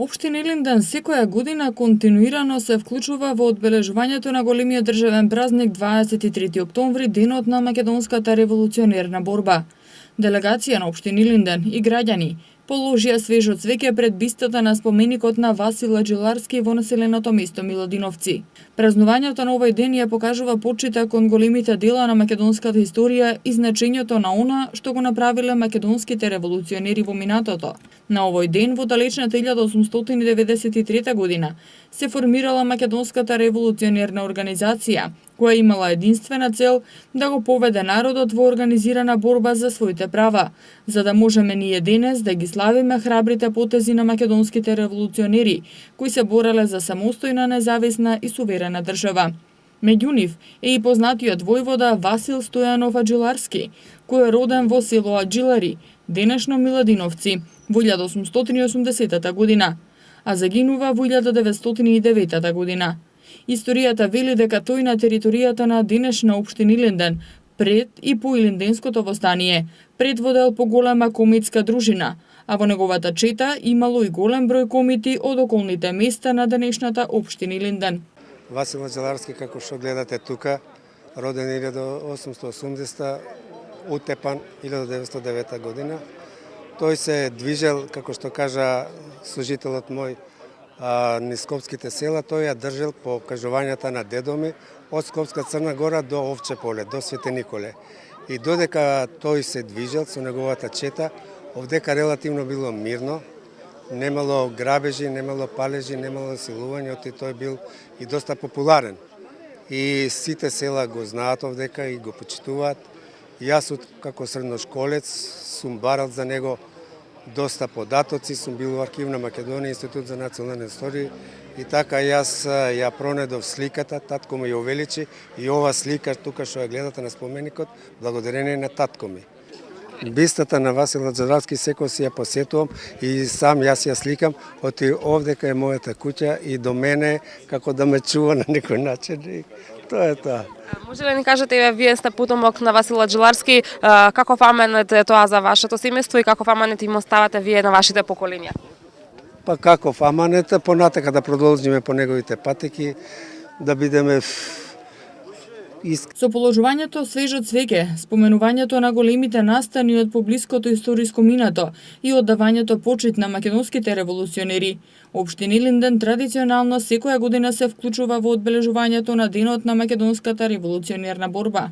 Општина Илинден секоја година континуирано се вклучува во одбележувањето на големиот државен празник 23 октомври, денот на македонската револуционерна борба. Делегација на општина Илинден и граѓани положија свежо цвеќе пред бистата на споменикот на Васил Аџиларски во населеното место Миладиновци. Празнувањето на овој ден ја покажува почита кон големите дела на македонската историја и значењето на она што го направиле македонските револуционери во минатото. На овој ден во далечната 1893 година се формирала македонската револуционерна организација, која имала единствена цел да го поведе народот во организирана борба за своите права, за да можеме ние денес да ги славиме храбрите потези на македонските револуционери, кои се бореле за самостојна, независна и суверена држава. Меѓу нив е и познатиот војвода Васил Стојанов Аџиларски, кој е роден во село Аџилари, денешно Миладиновци, во 1880 година, а загинува во 1909 година. Историјата вели дека тој на територијата на денешна општина Илинден пред и по Илинденското востание предводел поголема комитска дружина, а во неговата чета имало и голем број комити од околните места на денешната општина Илинден. Васил Аџиларски, како што гледате тука, роден 1880, утепан 1909 година. Тој се движел, како што кажа служителот мој, низ скопските села, тој ја држел по кажувањата на дедо ми од Скопска Црна Гора до Овче поле, до Свети Николе. И додека тој се движел со неговата чета, овдека релативно било мирно, немало грабежи, немало палежи, немало силување, оти тој бил и доста популарен. И сите села го знаат овдека и го почитуваат. Јас како средношколец сум барал за него доста податоци, сум бил во архив на Македонија, Институт за национална историја, и така јас ја пронедов сликата, татко ми ја увеличи, и ова слика тука што ја гледате на споменикот, благодарение на татко ми. Бистата на Васил Аџиларски секој си ја посетувам и сам јас ја сликам, оти овдека е мојата куќа и до мене како да ме чува на некој начин. И тоа е тоа. Може ли ни кажете, вие сте потомок на Васил Аџиларски, каков аманет е тоа за вашето семејство и каков аманет им оставате вие на вашите поколинја? Па каков аманет, понатака да продолжиме по неговите патеки, да бидеме Со положувањето свежо цвеќе, споменувањето на големите настани од поблиското историско минато и оддавањето почит на македонските револуционери, општина Илинден традиционално секоја година се вклучува во одбележувањето на денот на македонската револуционерна борба.